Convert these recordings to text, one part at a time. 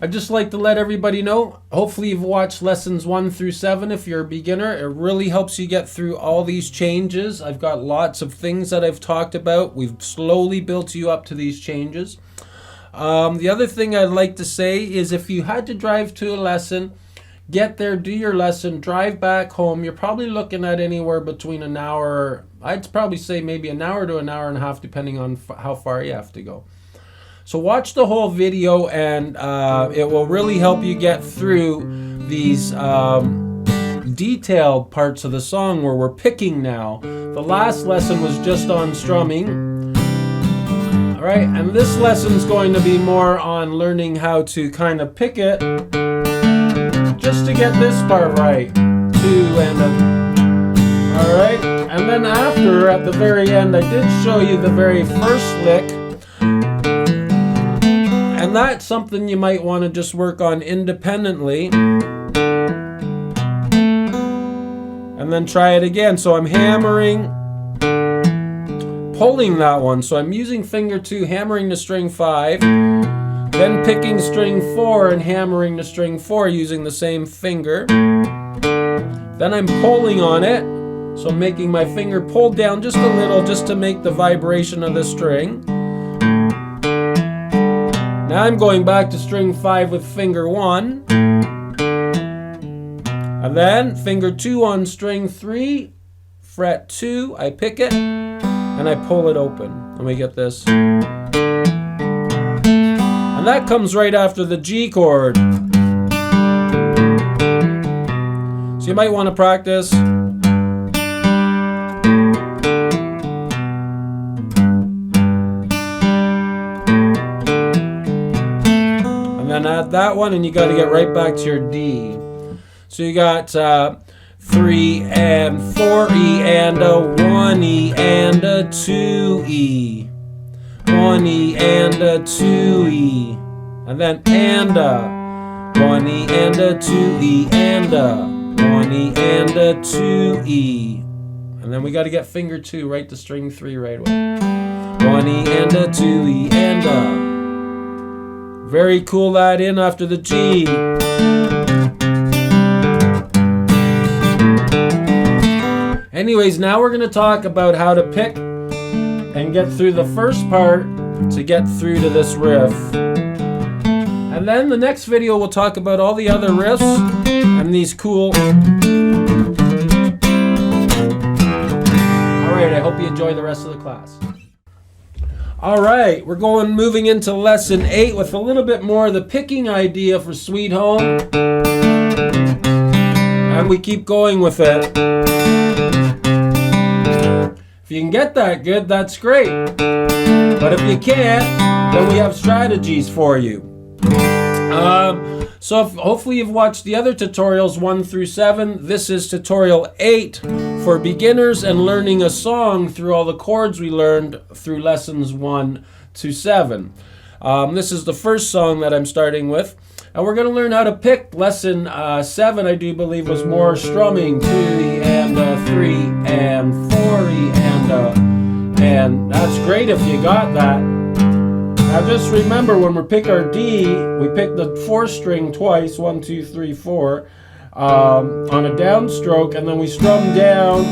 I'd just like to let everybody know, hopefully you've watched lessons 1 through 7 if you're a beginner. It really helps you get through all these changes. I've got lots of things that I've talked about. We've slowly built you up to these changes. The other thing I'd like to say is if you had to drive to a lesson, get there, do your lesson, drive back home, you're probably looking at anywhere between an hour, I'd probably say maybe an hour to an hour and a half depending on how far you have to go. So watch the whole video and it will really help you get through these detailed parts of the song where we're picking now. The last lesson was just on strumming. All right, and this lesson's going to be more on learning how to kind of pick it just to get this part right. 2 and a, all right, and then after, at the very end, I did show you the very first lick. And that's something you might want to just work on independently. And then try it again. So I'm hammering, pulling that one. So I'm using finger 2, hammering the string 5, then picking string 4 and hammering the string 4 using the same finger. Then I'm pulling on it. So I'm making my finger pull down just a little just to make the vibration of the string. Now I'm going back to string 5 with finger 1. And then finger 2 on string 3, fret 2, I pick it, and I pull it open. Let me get this. And that comes right after the G chord. So you might want to practice. And add that one, and you got to get right back to your D. So you got 3 and 4 E and a 1 E and a 2 E, 1 E and a 2 E, and then and a 1 E and a 2 E and a 1 E and a 2 E, and then we got to get finger 2 right to string 3 right away. 1 E and a 2 E and a. Very cool that in after the G. Anyways, now we're going to talk about how to pick and get through the first part to get through to this riff. And then the next video we'll talk about all the other riffs and these cool. Alright, I hope you enjoy the rest of the class. Alright, we're moving into lesson 8 with a little bit more of the picking idea for Sweet Home. And we keep going with it. If you can get that good, that's great. But if you can't, then we have strategies for you. So hopefully you've watched the other tutorials 1 through 7. This is tutorial 8 for beginners and learning a song through all the chords we learned through lessons 1 to 7. This is the first song that I'm starting with. And we're going to learn how to pick. Lesson 7, I do believe, was more strumming. 2E and 3 and 4E and that's great if you got that. Now just remember when we pick our D, we pick the 4th string twice, 1, 2, 3, 4, on a downstroke, and then we strum down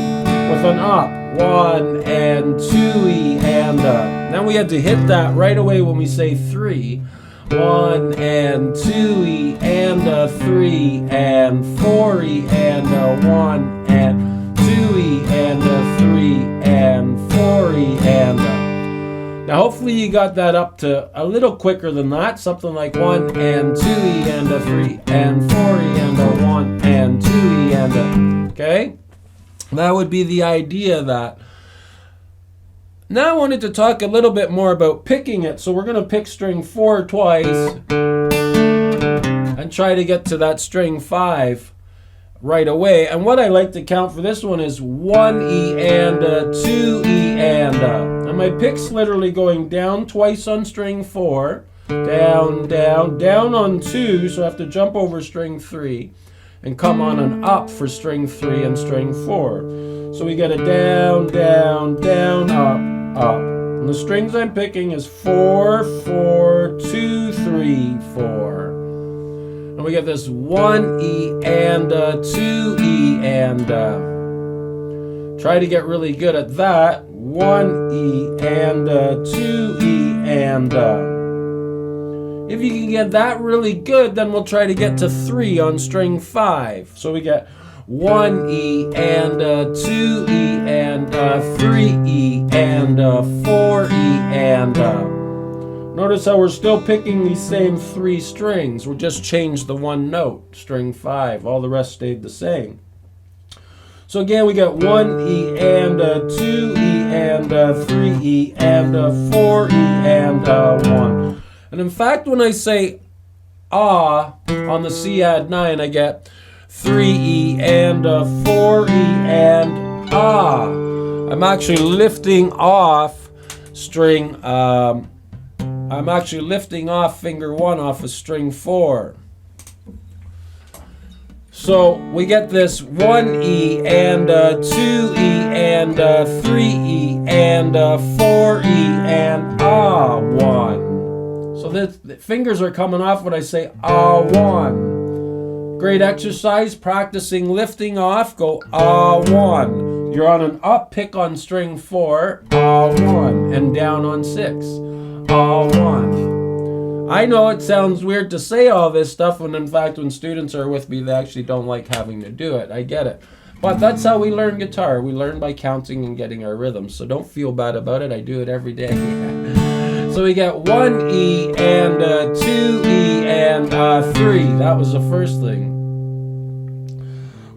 with an up, 1 and 2E and then we had to hit that right away when we say 3. 1 and 2E and 3 and 4E and 1 and 2E and 3 and 4E and Now hopefully you got that up to a little quicker than that, something like 1 and 2E and 3 and 4E and 1 and 2E and okay? That would be the idea of that. Now I wanted to talk a little bit more about picking it. So we're going to pick string 4 twice and try to get to that string 5 right away. And what I like to count for this one is 1E and 2E and my pick's literally going down twice on string 4, down, down, down on 2, so I have to jump over string 3 and come on an up for string 3 and string 4. So we get a down, down, down, up, up. And the strings I'm picking is 4, 4, 2, 3, 4. And we get this 1 E and 2 E and try to get really good at that. 1 E and 2 E and if you can get that really good, then we'll try to get to 3 on string 5. So we get 1 E and 2 E and 3 E and 4 E and notice how we're still picking these same 3 strings. We just changed the one note, string 5. All the rest stayed the same. So again, we get 1 E and 2 E and 3 E and 4 E and 1. And in fact, when I say ah on the C add 9, I get 3 E and 4 E and ah. I'm actually lifting off string, I'm actually lifting off finger 1 off of string 4. So we get this 1 E and 2 E and 3 E and 4 E and ah 1. So the fingers are coming off when I say ah 1. Great exercise, practicing lifting off, go ah 1. You're on an up pick on string 4, ah 1, and down on 6. Ah 1. I know it sounds weird to say all this stuff when in fact when students are with me they actually don't like having to do it. I get it. But that's how we learn guitar. We learn by counting and getting our rhythms. So don't feel bad about it. I do it every day. So we get 1 E and 2 E and 3. That was the first thing.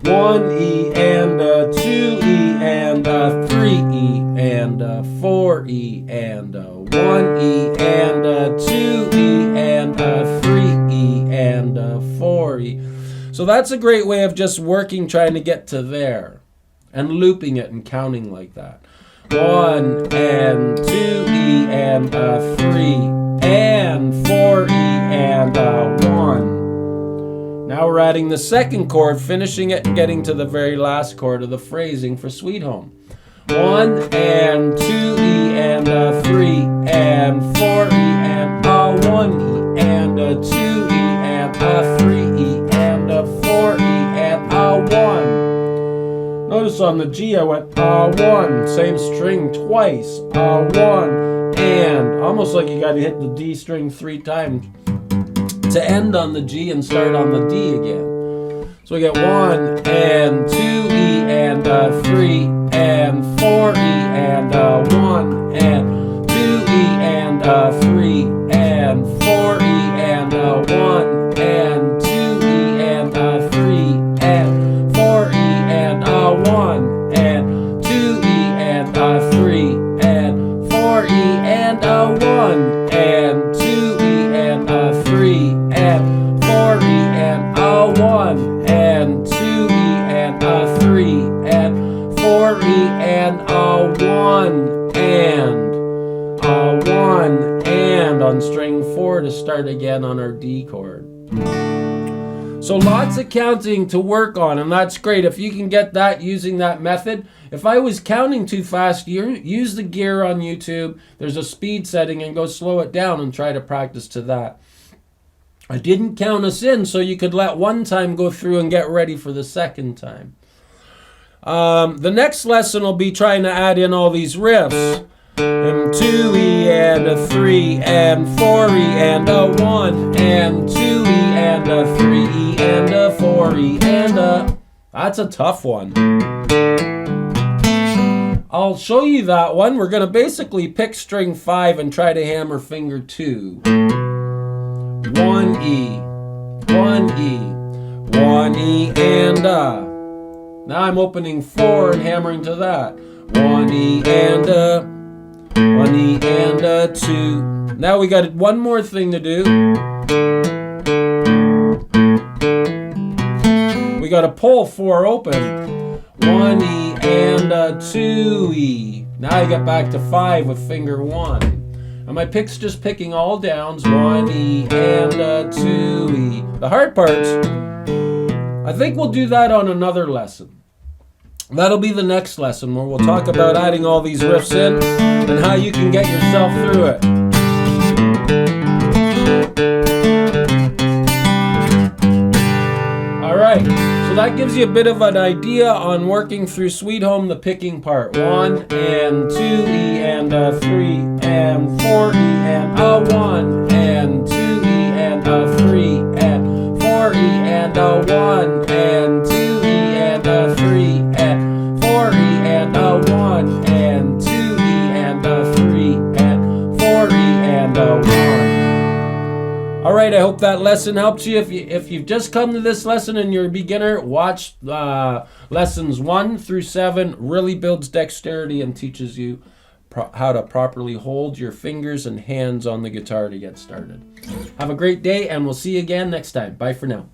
1 E and 2 E and 3 E and 4 E and 1 E and 2 E and 3 E and 4 E. So that's a great way of just working, trying to get to there and looping it and counting like that. 1 and 2 E and 3 and 4 E and 1. Now we're adding the second chord, finishing it and getting to the very last chord of the phrasing for Sweet Home. 1 and 2 E and 3 and 4 E and 1 E and 2 E and 3 E and 4 E and 1. Notice on the G I went 1, same string twice, 1 and almost like you got to hit the D string 3 times to end on the G and start on the D again. So we get 1 and 2 E and 3 and 4 E and 1 and 2 E and 3 and 4 E and 1 and 2 E and 3 and 4 E and 1 and 2 E and 3 and 4 E and 1 and 2 E and 3 and 4 E and 1 and 2 E and 3 and 4 E and 1 and on string 4 to start again on our D chord. So lots of counting to work on, and that's great if you can get that using that method. If I was counting too fast, use the gear on YouTube. There's a speed setting and go slow it down and try to practice to that. I didn't count us in so you could let one time go through and get ready for the second time. The next lesson will be trying to add in all these riffs. 2 E and 3 and 4 E and 1 and 2 E and 3 E and 4 E and that's a tough one. I'll show you that one. We're going to basically pick string 5 and try to hammer finger 2. 1 E, 1 E, 1 E and now I'm opening 4 and hammering to that. 1 E and 1 E and 2. Now we got one more thing to do. We got to pull 4 open. 1 E and 2 E. Now I get back to 5 with finger 1. And my pick's just picking all downs. 1 E and 2 E. The hard parts, I think we'll do that on another lesson. That'll be the next lesson where we'll talk about adding all these riffs in and how you can get yourself through it. So that gives you a bit of an idea on working through Sweet Home, the picking part. 1 and 2, E and a 3 and 4, E and a 1 and 2, E and a 3 and 4, E and a 1 and 2, E and a 3 and 4, E and a 1 and 2, E and a 3 and 4, E and a 1. All right, I hope that lesson helped you. If you've just come to this lesson and you're a beginner, watch lessons 1 through 7. Really builds dexterity and teaches you how to properly hold your fingers and hands on the guitar to get started. Have a great day, and we'll see you again next time. Bye for now.